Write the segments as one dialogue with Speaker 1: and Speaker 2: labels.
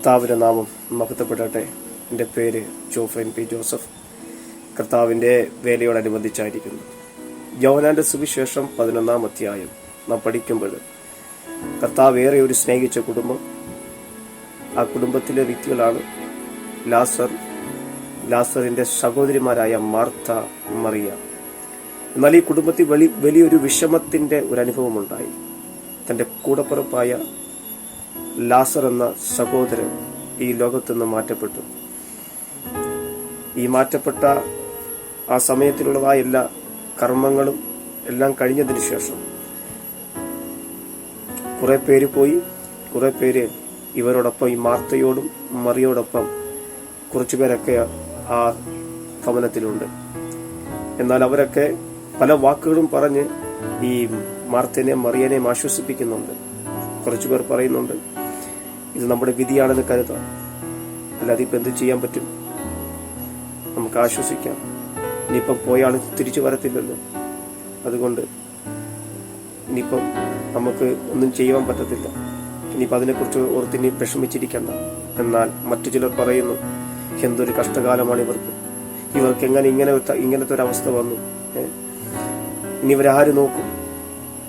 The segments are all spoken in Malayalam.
Speaker 1: കർത്താവിൻ്റെ നാമം മഹത്വപ്പെടട്ടെ. എൻ്റെ പേര് ജോഫ്രൻ പി ജോസഫ്. കർത്താവിൻ്റെ വേലയോടനുബന്ധിച്ചായിരിക്കുന്നു. യോഹന്നാന്റെ സുവിശേഷം 11-ാം അധ്യായം നാം പഠിക്കുമ്പോൾ കർത്താവ് ഏറെ ഒരു സ്നേഹിച്ച കുടുംബം, ആ കുടുംബത്തിലെ വ്യക്തികളാണ് ലാസറിൻ്റെ സഹോദരിമാരായ മാർത്ത, മറിയ. എന്നാൽ ഈ കുടുംബത്തിൽ വലിയൊരു വിഷമത്തിൻ്റെ ഒരു അനുഭവമുണ്ടായി. തൻ്റെ കൂടപ്പിറപ്പായ ലാസർ എന്ന സഹോദരൻ ഈ ലോകത്തുനിന്ന് മാറ്റപ്പെട്ടു. ഈ മാറ്റപ്പെട്ട ആ സമയത്തിലുള്ളതായ എല്ലാ കർമ്മങ്ങളും എല്ലാം കഴിഞ്ഞതിന് ശേഷം കുറെ പേര് പോയി. കുറെ പേര് ഇവരോടൊപ്പം, ഈ മാർത്തയോടും മറിയോടൊപ്പം കുറച്ചു പേരൊക്കെ ആ ഭവനത്തിലുണ്ട്. എന്നാൽ അവരൊക്കെ പല വാക്കുകളും പറഞ്ഞ് ഈ മാർത്തനെയും മറിയനെയും ആശ്വസിപ്പിക്കുന്നുണ്ട്. കുറച്ചു പേർ പറയുന്നുണ്ട്, ഇത് നമ്മുടെ വിധിയാണെന്ന് കരുതാം, അല്ലാതെ ഇപ്പം എന്ത് ചെയ്യാൻ പറ്റും, നമുക്ക് ആശ്വസിക്കാം, ഇനിയിപ്പം പോയാൽ തിരിച്ചു വരത്തില്ലല്ലോ, അതുകൊണ്ട് ഇനിയിപ്പം നമുക്ക് ഒന്നും ചെയ്യുവാൻ പറ്റത്തില്ല, ഇനിയിപ്പം അതിനെക്കുറിച്ച് ഓർത്ത് ഇനി വിഷമിച്ചിരിക്കണ്ട. എന്നാൽ മറ്റു ചിലർ പറയുന്നു, എന്തൊരു കഷ്ടകാലമാണ് ഇവർക്ക് എങ്ങനെ ഇങ്ങനത്തെ ഒരു അവസ്ഥ വന്നു, ഇനി ഇവരാര് നോക്കും,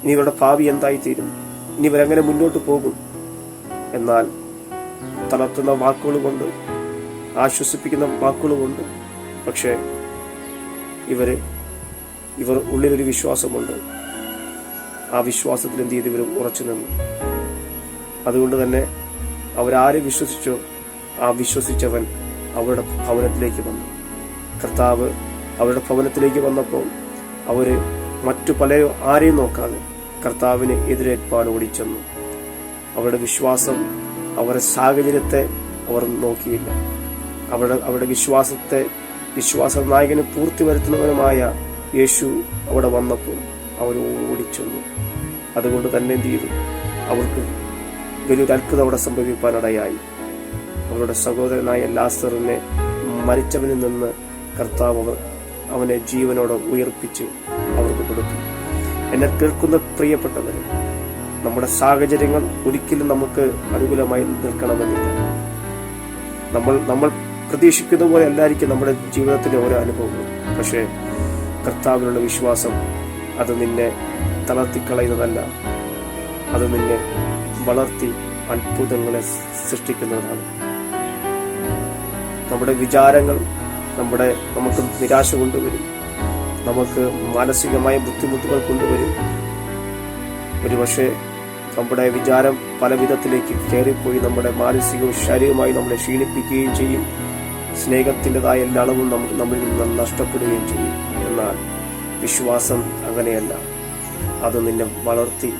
Speaker 1: ഇനി ഇവരുടെ ഭാവി എന്തായിത്തീരും, ഇനി ഇവരെങ്ങനെ മുന്നോട്ട് പോകും. എന്നാൽ തളർത്തുന്ന വാക്കുകൾ കൊണ്ട്, ആശ്വസിപ്പിക്കുന്ന വാക്കുകൾ കൊണ്ട്, പക്ഷേ ഇവർ ഉള്ളിലൊരു വിശ്വാസമുണ്ട്. ആ വിശ്വാസത്തിൽ എന്ത് ചെയ്ത് ഇവർ ഉറച്ചു നിന്നു. അതുകൊണ്ട് തന്നെ അവരാരെ വിശ്വസിച്ചോ ആ വിശ്വസിച്ചവൻ അവരുടെ ഭവനത്തിലേക്ക് വന്നു. കർത്താവ് അവരുടെ ഭവനത്തിലേക്ക് വന്നപ്പോൾ അവർ മറ്റു ആരെയും നോക്കാതെ കർത്താവിനെ എതിരേൽപ്പാൻ ഓടിച്ചെന്നു. അവരുടെ വിശ്വാസം, അവരുടെ സാഹചര്യത്തെ അവർ നോക്കിയില്ല. അവരുടെ വിശ്വാസ നായകന് പൂർത്തി വരുത്തുന്നവനുമായ യേശു അവിടെ വന്നപ്പോൾ അവർ ഓടിച്ചെന്നു. അതുകൊണ്ട് തന്നെ എന്ത് ചെയ്തു, അവർക്ക് വലിയൊരു അത്ഭുതം അവിടെ സംഭവിക്കാനിടയായി. അവരുടെ സഹോദരനായ ലാസറിനെ മരിച്ചവനിൽ നിന്ന് കർത്താവ് അവനെ ജീവനോടെ ഉയർപ്പിച്ച് അവർക്ക് കൊടുത്തു. എന്നെ കേൾക്കുന്ന പ്രിയപ്പെട്ടവരെ, നമ്മുടെ സാഹചര്യങ്ങൾ ഒരിക്കലും നമുക്ക് അനുകൂലമായി നിൽക്കണമെന്നില്ല. നമ്മൾ പ്രതീക്ഷിക്കുന്ന പോലെ അല്ലായിരിക്കും നമ്മുടെ ജീവിതത്തിലെ ഓരോ അനുഭവങ്ങളും. പക്ഷേ കർത്താവിനുള്ള വിശ്വാസം അത് നിന്നെ തളർത്തിക്കളയുന്നതല്ല, അത് നിന്നെ വളർത്തി അത്ഭുതങ്ങളെ സൃഷ്ടിക്കുന്നതാണ്. നമ്മുടെ വിചാരങ്ങൾ നമുക്ക് നിരാശ കൊണ്ടുവരും, നമുക്ക് മാനസികമായ ബുദ്ധിമുട്ടുകൾ കൊണ്ടുവരും. ഒരുപക്ഷെ നമ്മുടെ വിചാരം പല വിധത്തിലേക്ക് കയറിപ്പോയി നമ്മുടെ മാനസികവും ശാരീരികമായി നമ്മളെ ക്ഷീണിപ്പിക്കുകയും ചെയ്യും. സ്നേഹത്തിൻ്റെതായ എല്ലാ അളവും നമ്മളിൽ നിന്ന് നഷ്ടപ്പെടുകയും ചെയ്യും. എന്നാൽ വിശ്വാസം അങ്ങനെയല്ല, അത് നിന്നെ വളർത്തി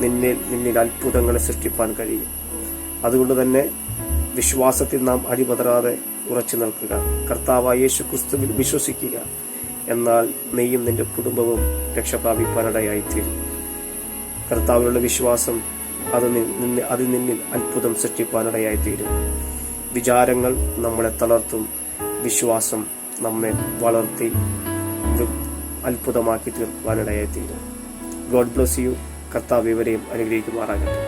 Speaker 1: നിന്നിൽ അത്ഭുതങ്ങളെ സൃഷ്ടിപ്പാൻ കഴിയും. അതുകൊണ്ട് തന്നെ വിശ്വാസത്തിൽ നാം അടിപതറാതെ ഉറച്ചു നിൽക്കുക, കർത്താവായ യേശു ക്രിസ്തുവിൽ വിശ്വസിക്കുക. എന്നാൽ നീയും നിന്റെ കുടുംബവും രക്ഷപ്രാപിപ്പാനിടയായിത്തീരും. കർത്താവിലുള്ള വിശ്വാസം അത് നിന്നിൽ അത്ഭുതം സൃഷ്ടിപ്പാനിടയായിത്തീരും. വിചാരങ്ങൾ നമ്മളെ തളർത്തും, വിശ്വാസം നമ്മെ വളർത്തി അത്ഭുതമാക്കി തീർക്കാനിടയായിത്തീരും. God bless you. കർത്താവ് ഇവരെയും അനുഗ്രഹിക്കുമാറാകട്ടെ.